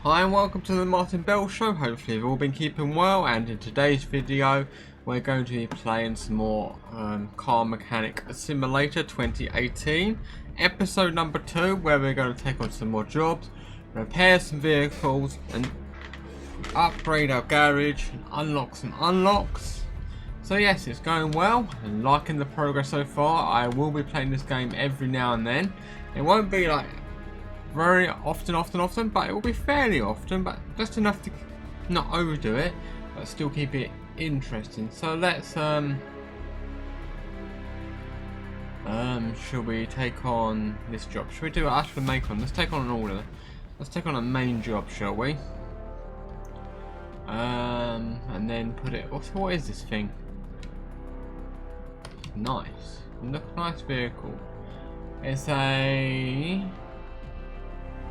Hi and welcome to the Martin Bell Show. Hopefully you've all been keeping well, and in today's video we're going to be playing some more Car Mechanic Simulator 2018 episode number 2, where we're going to take on some more jobs, repair some vehicles and upgrade our garage and unlock some unlocks. So yes, it's going well and liking the progress so far. I will be playing this game every now and then. It won't be like very often, but it will be fairly often, but just enough to not overdo it, but still keep it interesting. So let's shall we take on this job? Should we do it after the make on? Let's take on an order. Let's take on a main job, shall we? And then put it. What is this thing? Nice. Nice vehicle. It's a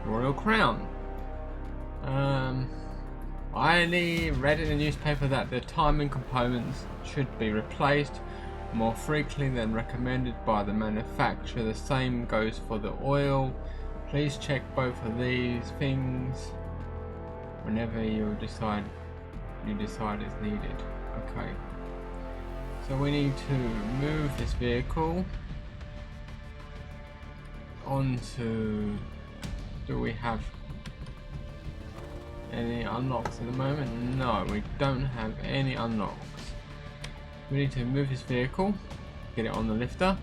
Royal Crown. I read in the newspaper that the timing components should be replaced more frequently than recommended by the manufacturer. The same goes for the oil. Please check both of these things whenever you decide it's needed. Okay. So we need to move this vehicle onto. Do we have any unlocks at the moment? No, we don't have any unlocks. We need to move this vehicle, get it on the lifter.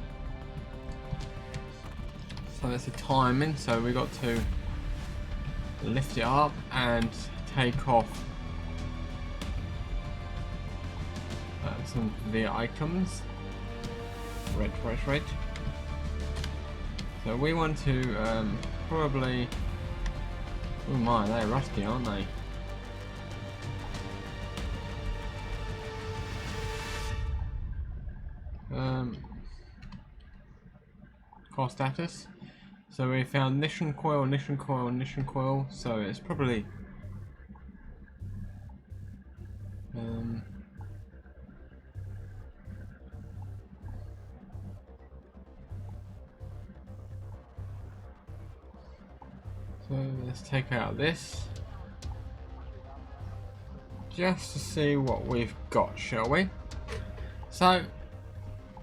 So that's the timing, so we got to lift it up and take off some of the items. Red. So we want to probably. Oh my, they're rusty, aren't they? Car status. So we found ignition coil. So it's probably so let's take out this just to see what we've got, shall we? So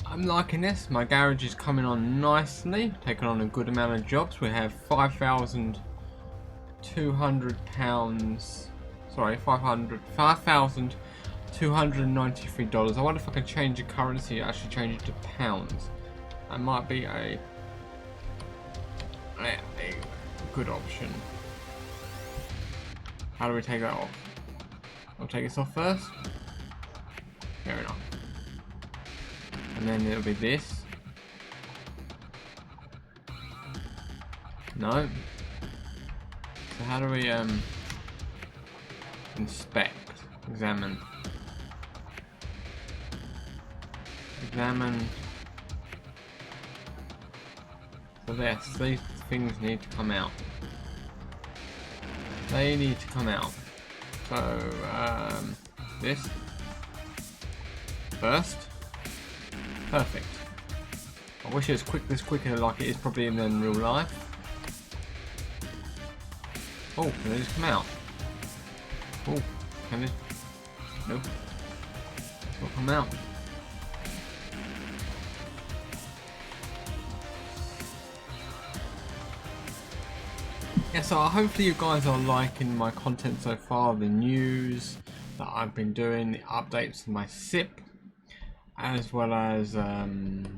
I'm liking this. My garage is coming on nicely, taking on a good amount of jobs. We have £5,200. Sorry, $5,293. I wonder if I can change the currency, actually change it to pounds. That might be a good option. How do we take that off? I'll take this off first. Fair enough. And then it'll be this. No. So how do we inspect? Examine. So these things need to come out. They need to come out. So this first. Perfect. I wish it was quicker like it is probably in real life. Oh, can they just come out? Oh, can they? Nope. It's not come out. Yeah, so hopefully you guys are liking my content so far, the news that I've been doing, the updates to my SIP, as well as the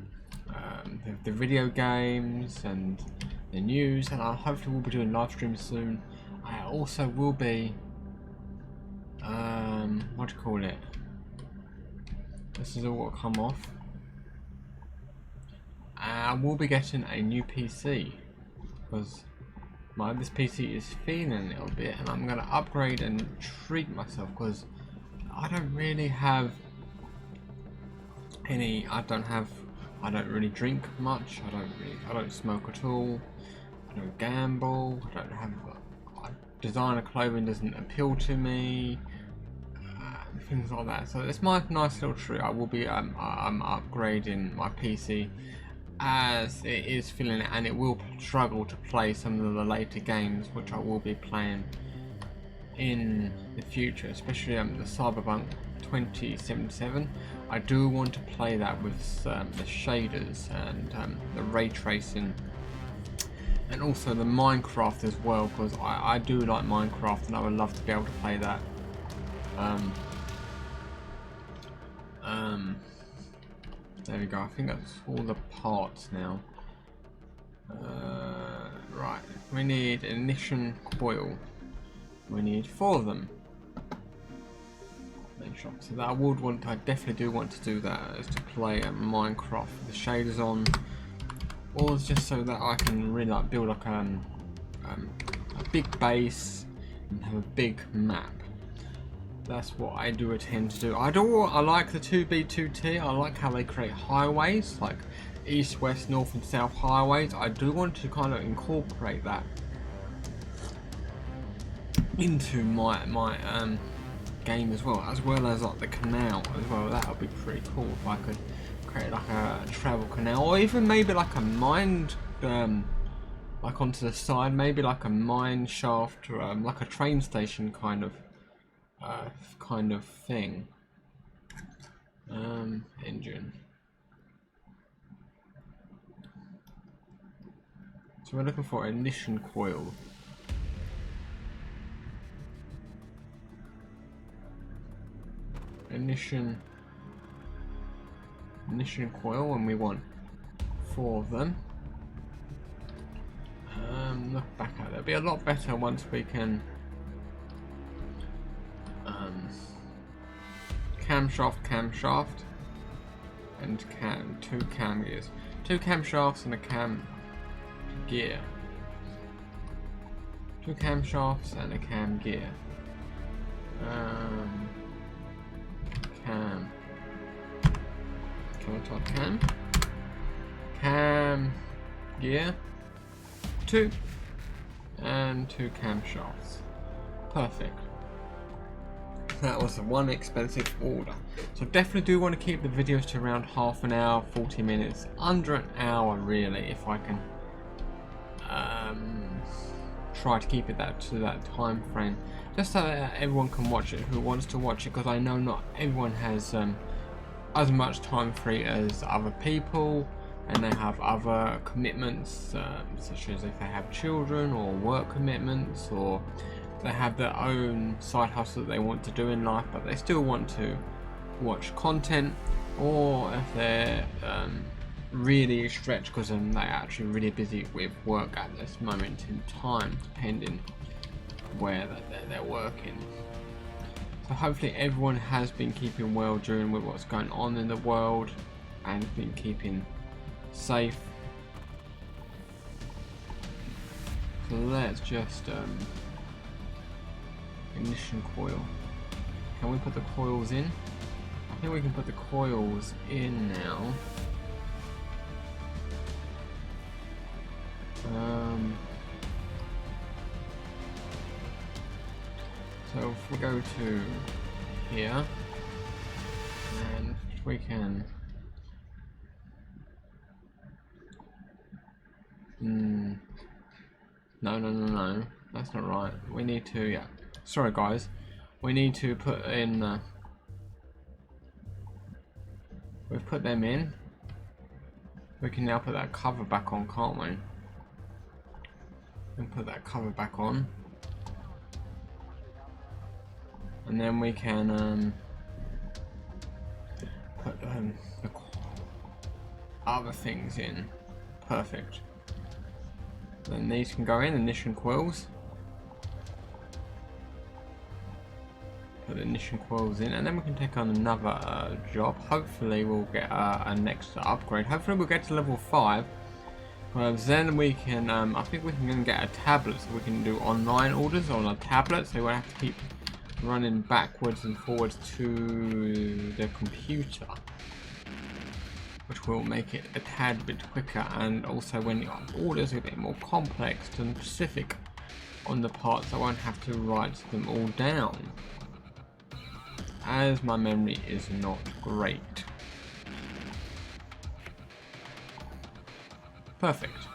video games and the news, and I hopefully will be doing live streams soon. I also will be what do you call it? This is all what come off. I will be getting a new PC because this PC is feeling a little bit, and I'm gonna upgrade and treat myself because I don't really have any. I don't really drink much. I don't smoke at all. I don't gamble. I don't have designer clothing doesn't appeal to me. Things like that. So it's my nice little treat. I will be I'm upgrading my PC as it is feeling it, and it will struggle to play some of the later games which I will be playing in the future, especially the Cyberpunk 2077. I do want to play that with the shaders and the ray tracing, and also the Minecraft as well, because I do like Minecraft and I would love to be able to play that. There we go. I think that's all the parts now. Right, we need ignition coil. We need 4 of them. So that I definitely do want to do that, is to play Minecraft with the shaders on, or just so that I can really like build like a big base and have a big map. That's what I do tend to do. I like the 2B2T. I like how they create highways, like east, west, north and south highways. I do want to kind of incorporate that into my game as well as like the canal as well. That would be pretty cool if I could create like a travel canal, or even maybe like a mine like onto the side, maybe like a mine shaft, or like a train station kind of thing. Engine. So we're looking for ignition coil. Ignition coil, and we want 4 of them. Look back at it. It'll be a lot better once we can camshaft and 2 cam gears. 2 camshafts and a cam gear. 2 camshafts and a cam gear. Cam gear 2 and 2 camshafts. Perfect. That was one expensive order. So definitely do want to keep the videos to around half an hour, 40 minutes, under an hour really, if I can try to keep it to that time frame, just so that everyone can watch it who wants to watch it, because I know not everyone has as much time free as other people, and they have other commitments, such as if they have children or work commitments, or they have their own side hustle that they want to do in life, but they still want to watch content, or if they're really stretched because they're actually really busy with work at this moment in time, depending where they're working. So hopefully everyone has been keeping well during with what's going on in the world, and been keeping safe. So let's just ignition coil. Can we put the coils in? I think we can put the coils in now. So if we go to here, and we can no, that's not right. We need to, yeah, sorry guys, we need to put in we've put them in. We can now put that cover back on, can't we? And put that cover back on, and then we can put the other things in. Perfect. Then these can go in, ignition coils. Put the ignition coils in, and then we can take on another job. Hopefully we'll get a next upgrade. Hopefully we'll get to level 5. Then we can, I think we can get a tablet, so we can do online orders on a tablet, so we won't have to keep running backwards and forwards to the computer, which will make it a tad bit quicker, and also when your orders are a bit more complex and specific on the parts, I won't have to write them all down, as my memory is not great. Perfect.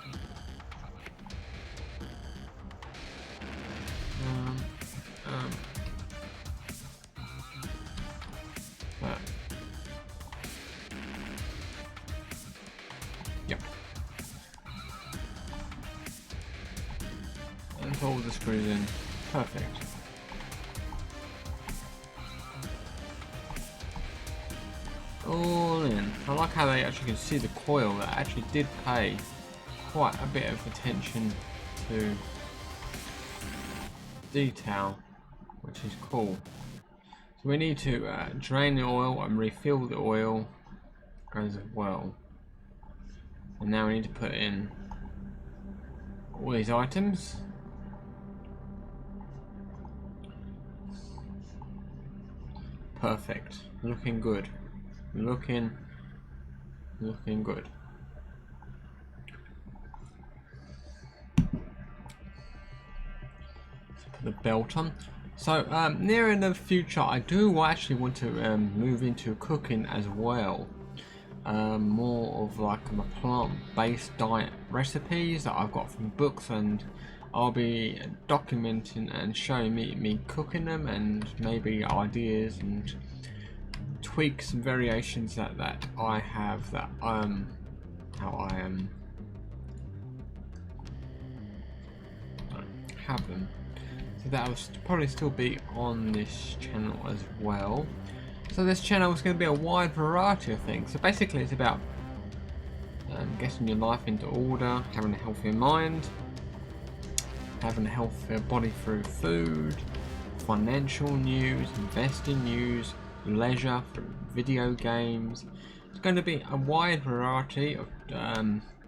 Put all the screws in. Perfect. All in. I like how they actually can see the coil. That actually did pay quite a bit of attention to detail, which is cool. So we need to drain the oil and refill the oil as well. And now we need to put in all these items. Perfect. Looking good. Looking good. So put the belt on. So near in the future, I do actually want to move into cooking as well. More of like a plant-based diet recipes that I've got from books, and I'll be documenting and showing me cooking them, and maybe ideas and tweaks and variations that I have, that how I have them. So that will probably still be on this channel as well. So this channel is going to be a wide variety of things. So basically it's about getting your life into order, having a healthier mind, having a healthier body through food, financial news, investing news, leisure through video games. It's going to be a wide variety of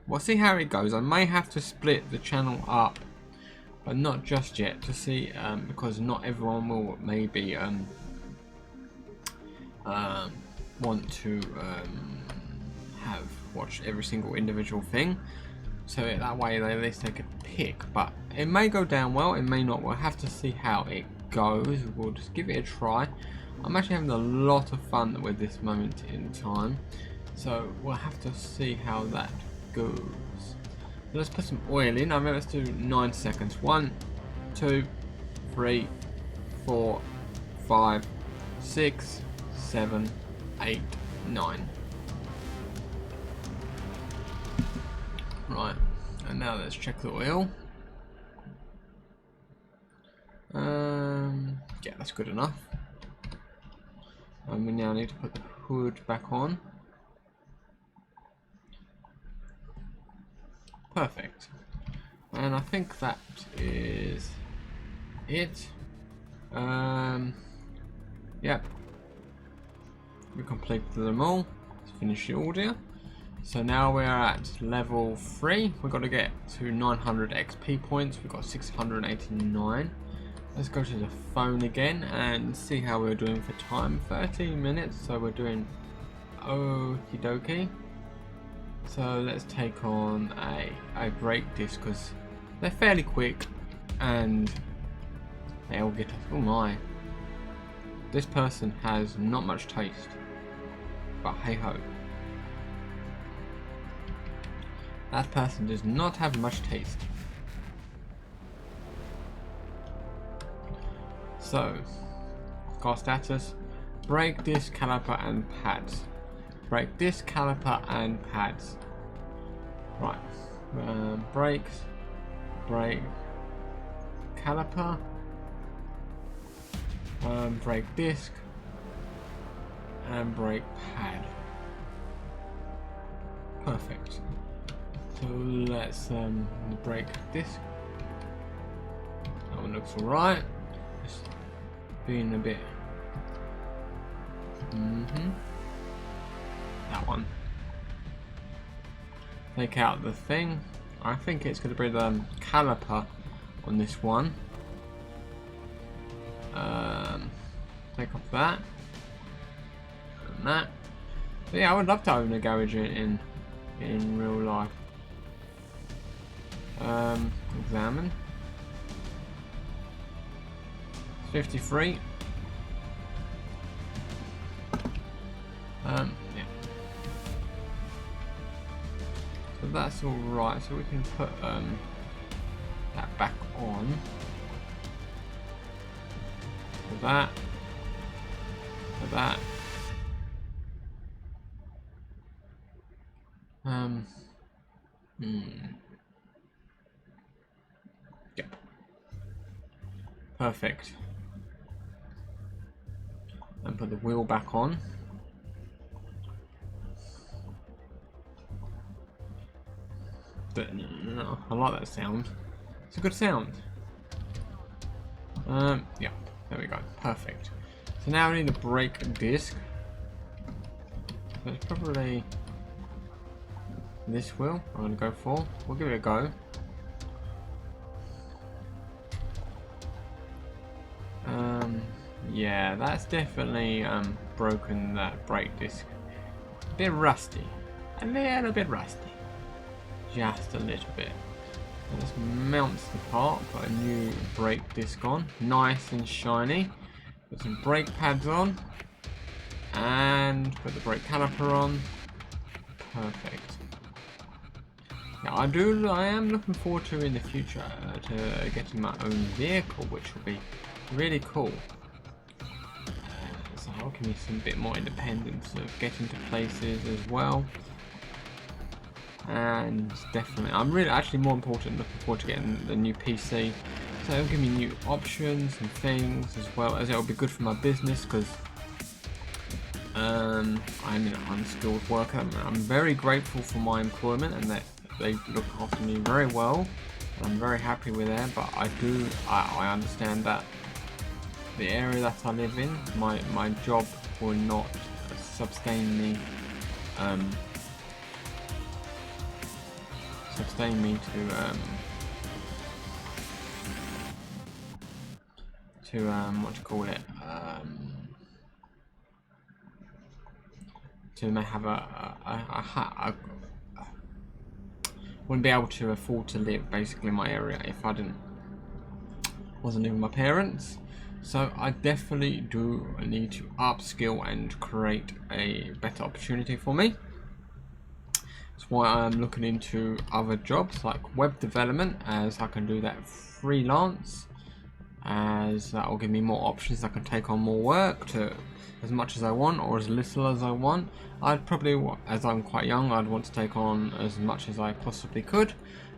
we'll see how it goes. I may have to split the channel up, but not just yet, to see because not everyone will maybe want to watch every single individual thing, so that way they at least take a pick. But it may go down well, it may not. We'll have to see how it goes. We'll just give it a try. I'm actually having a lot of fun with this moment in time, so we'll have to see how that goes. Let's put some oil in. I remember, let's do 9 seconds. 1, 2, 3, 4, 5, 6, 7, 8, 9. Right, and now let's check the oil. Yeah, that's good enough. And we now need to put the hood back on. Perfect. And I think that is it. Yep. We completed them all. Let's finish the order. So now we're at level 3. We've got to get to 900 XP points. We've got 689. Let's go to the phone again and see how we're doing for time. 13 minutes, so we're doing okie dokie. So let's take on a break disc, because they're fairly quick and they'll get us. Oh my. This person has not much taste, but hey ho. That person does not have much taste. So, car status, brake disc, caliper and pads. Brake disc, caliper and pads. Right, brakes, brake, caliper, brake disc and brake pad. Perfect. So let's brake disc. That one looks alright. Just being a bit. That one. Take out the thing. I think it's going to be the caliper on this one. Take off that and that. But yeah, I would love to own a garage in real life. Examine. 53. Yeah. So that's all right. So we can put that back on. For that. For that. Yep. Perfect. And put the wheel back on. No, I like that sound. It's a good sound. Yeah, there we go. Perfect. So now we need a brake disc. So it's probably this wheel I'm going to go for. We'll give it a go. Yeah, that's definitely broken that brake disc. A bit rusty. A little bit rusty. Just a little bit. Let's mount the part, put a new brake disc on, nice and shiny. Put some brake pads on, and put the brake caliper on. Perfect. Now I am looking forward to in the future to getting my own vehicle, which will be really cool. So I'll give me some bit more independence of getting to places as well. And definitely, I'm really actually more important looking forward to getting the new PC. So it'll give me new options and things, as well as it'll be good for my business because I'm an unskilled worker. I'm very grateful for my employment and that they look after me very well. And I'm very happy with that. But I understand that the area that I live in, my job will not sustain me. Sustain me to what do you call it, to have wouldn't be able to afford to live basically in my area if I wasn't living with my parents. So I definitely do need to upskill and create a better opportunity for me. That's why I'm looking into other jobs like web development, as I can do that freelance, as that will give me more options. I can take on more work to as much as I want or as little as I want. I'd probably, as I'm quite young, I'd want to take on as much as I possibly could,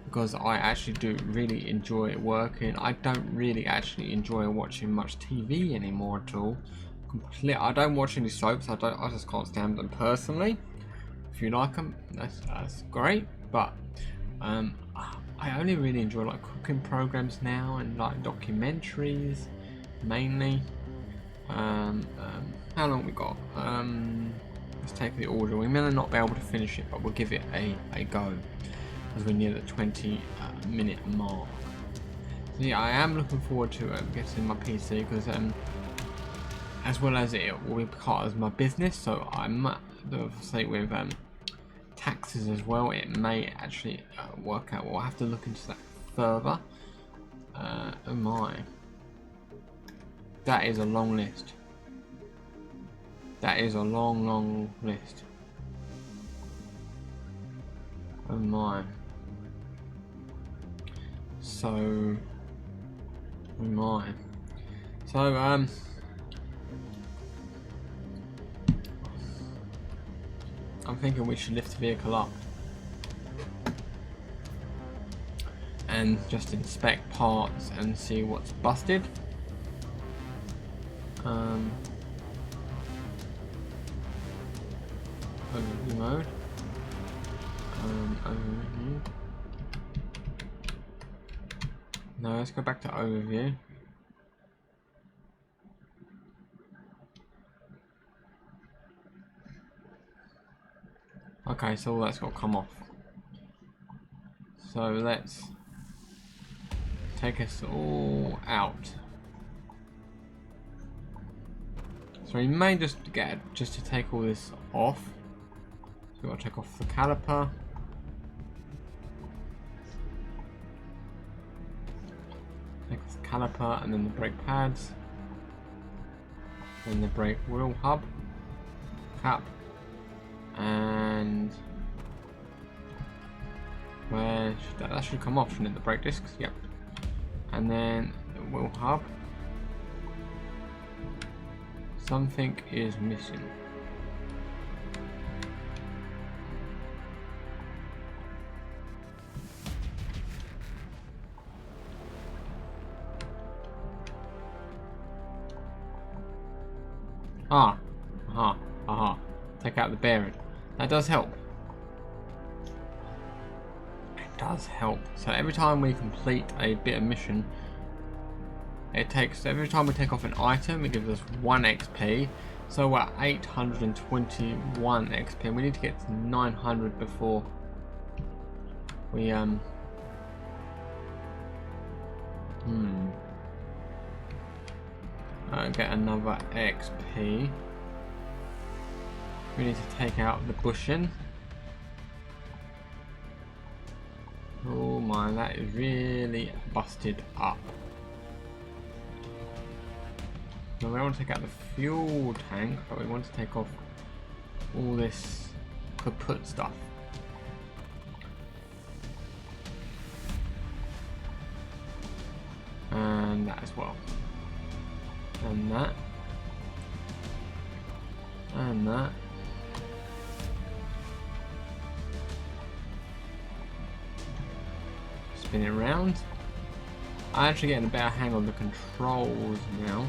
because I actually do really enjoy working. I don't really actually enjoy watching much TV anymore at all. I don't watch any soaps. I just can't stand them personally. If you like them, that's great, but I only really enjoy like cooking programs now and like documentaries mainly. How long we got? Let's take the order. We may not be able to finish it, but we'll give it a go as we're near the 20-minute mark. So yeah, I am looking forward to getting my PC because as well as it will be part of my business, so I'm obviously with taxes as well, it may actually work out. We'll have to look into that further. Oh my, that is a long list. That is a long list. Oh my. So, oh my. So I'm thinking we should lift the vehicle up and just inspect parts and see what's busted. Overview mode. Overview. No, let's go back to overview. Okay, so all that's got to come off. So let's take us all out. So we may just to take all this off. So we've got to take off the caliper. Take off the caliper and then the brake pads. Then the brake wheel hub cap. And where should that should come off, shouldn't it? The brake discs, yep. And then the wheel hub. Something is missing. Ah, aha, aha. Take out the bearing. That does help. It does help. So every time we complete a bit of mission, every time we take off an item, it gives us 1 XP. So we're at 821 XP. And we need to get to 900 before we get another XP. We need to take out the bushing. Oh my, that is really busted up. Now we want to take out the fuel tank, but we want to take off all this kaput stuff. And that as well. And that. And that. Spin it around. I'm actually getting a better hang of the controls now.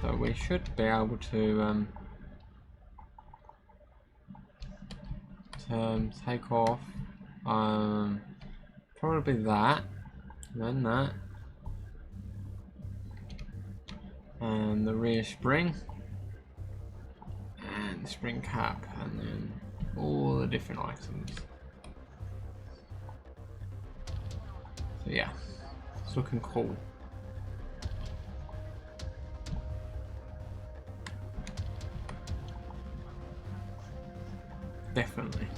So we should be able to take off probably that, then that, and the rear spring, and the spring cap, and then all the different items. So yeah, it's looking cool. Definitely.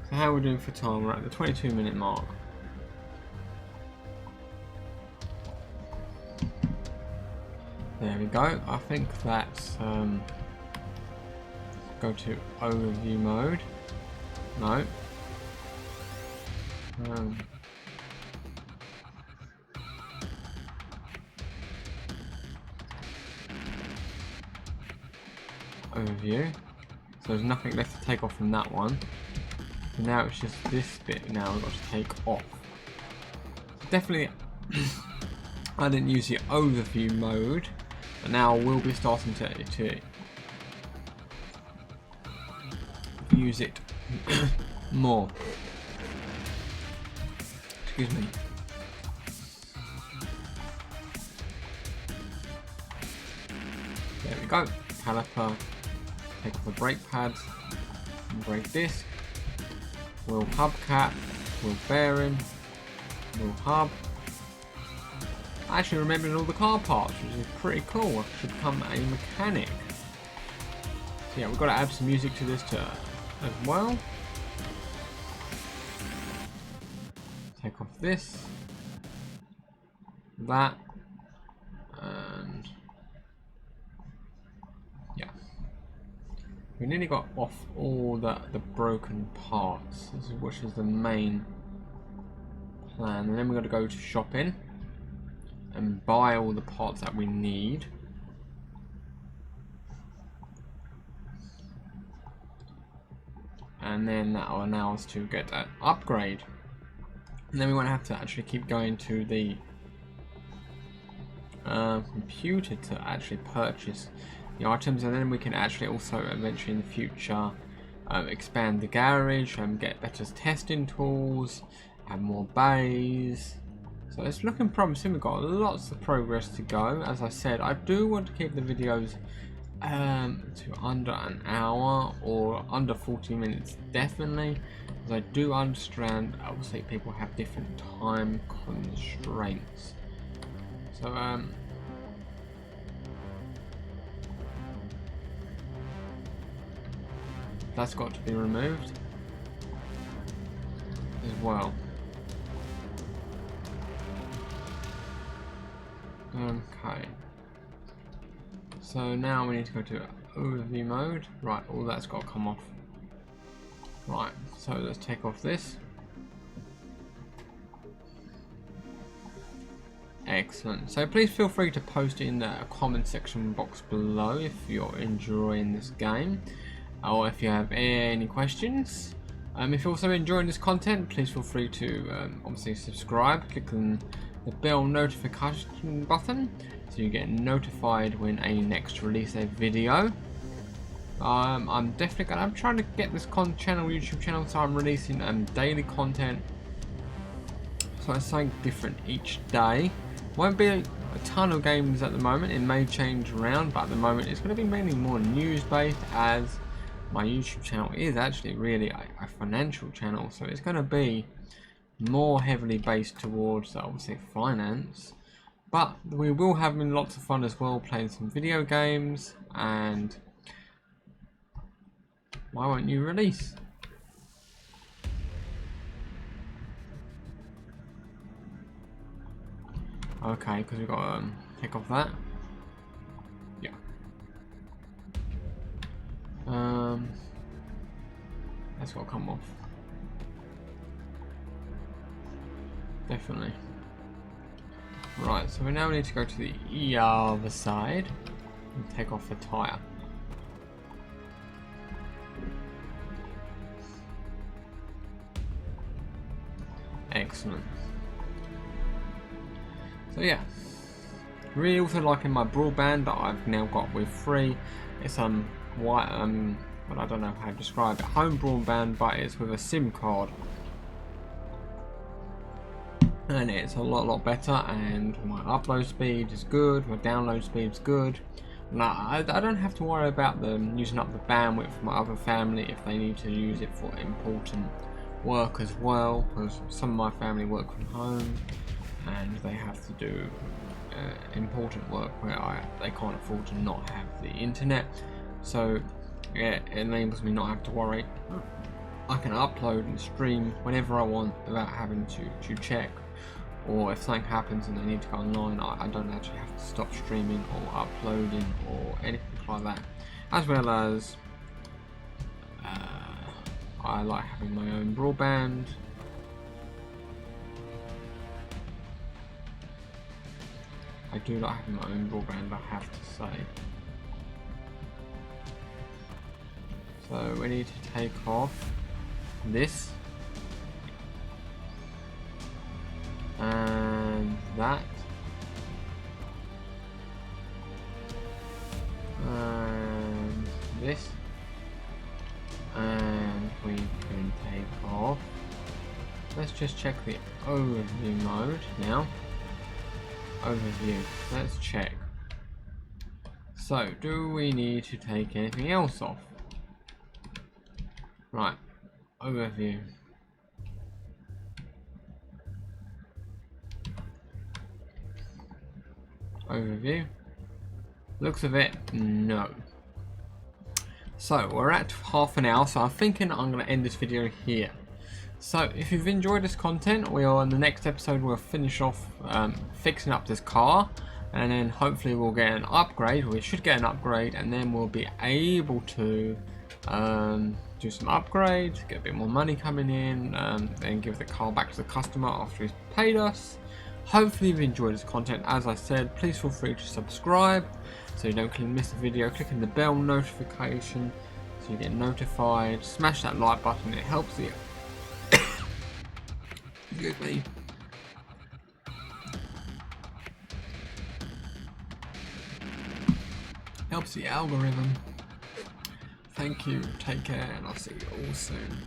So how are we doing for time? We're at the 22-minute mark. There we go. I think that's go to overview mode. No. Overview. So there's nothing left to take off from that one. So now it's just this bit now we've got to take off. Definitely I didn't use the overview mode, but now we'll be starting to use it more. Excuse me. There we go. Caliper. Take off the brake pads, brake disc, wheel hubcap, wheel bearing, wheel hub. I actually remembered all the car parts, which is pretty cool. I should become a mechanic. So yeah, we've got to add some music to this as well. Take off this, that, and yeah. We nearly got off all the broken parts, which is the main plan. And then we've got to go to shopping and buy all the parts that we need. And then that will allow us to get an upgrade. And then we won't have to actually keep going to the computer to actually purchase the items, and then we can actually also eventually in the future expand the garage and get better testing tools, have more bays. So it's looking promising. We've got lots of progress to go. As I said, I do want to keep the videos to under an hour or under 40 minutes definitely, because I do understand obviously people have different time constraints. So that's got to be removed as well. Okay. So now we need to go to overview mode. Right, all that's got to come off. Right, so let's take off this. Excellent. So please feel free to post in the comment section box below if you're enjoying this game, or if you have any questions. If you're also enjoying this content, please feel free to obviously subscribe, click on the bell notification button so you get notified when I next release a video. I'm trying to get this YouTube channel, so I'm releasing daily content. So it's something different each day. Won't be a ton of games at the moment. It may change around, but at the moment it's going to be mainly more news based, as my YouTube channel is actually really a financial channel. So it's going to be more heavily based towards obviously finance. But we will have lots of fun as well, playing some video games. And why won't you release? Okay, because we've got to take off that. Yeah. That's got to come off. Definitely. Right, so we now need to go to the other side and take off the tyre. Excellent. So yeah, really also liking my broadband that I've now got with free. It's well, I don't know how to describe it, home broadband, but it's with a SIM card, and it's a lot better. And my upload speed is good, my download speed is good. Now I don't have to worry about them using up the bandwidth for my other family if they need to use it for important work as well, because some of my family work from home and they have to do important work where they can't afford to not have the internet. So it enables me not have to worry. I can upload and stream whenever I want without having to check, or if something happens and they need to go online, I don't actually have to stop streaming or uploading or anything like that. As well as I like having my own broadband. I do like having my own broadband, I have to say. So we need to take off this and that and this, and we can take off. Let's just check the overview mode now. Overview, let's check. So do we need to take anything else off? Right, overview. Overview. Looks of it, no. So we're at half an hour, so I'm thinking I'm going to end this video here. So if you've enjoyed this content, in the next episode we'll finish off fixing up this car, and then hopefully we'll get an upgrade. We should get an upgrade, and then we'll be able to do some upgrades, get a bit more money coming in, then give the car back to the customer after he's paid us. Hopefully you've enjoyed this content. As I said, please feel free to subscribe so you don't miss a video. Clicking the bell notification so you get notified. Smash that like button, it helps the excuse me. Helps the algorithm. Thank you, take care, and I'll see you all soon.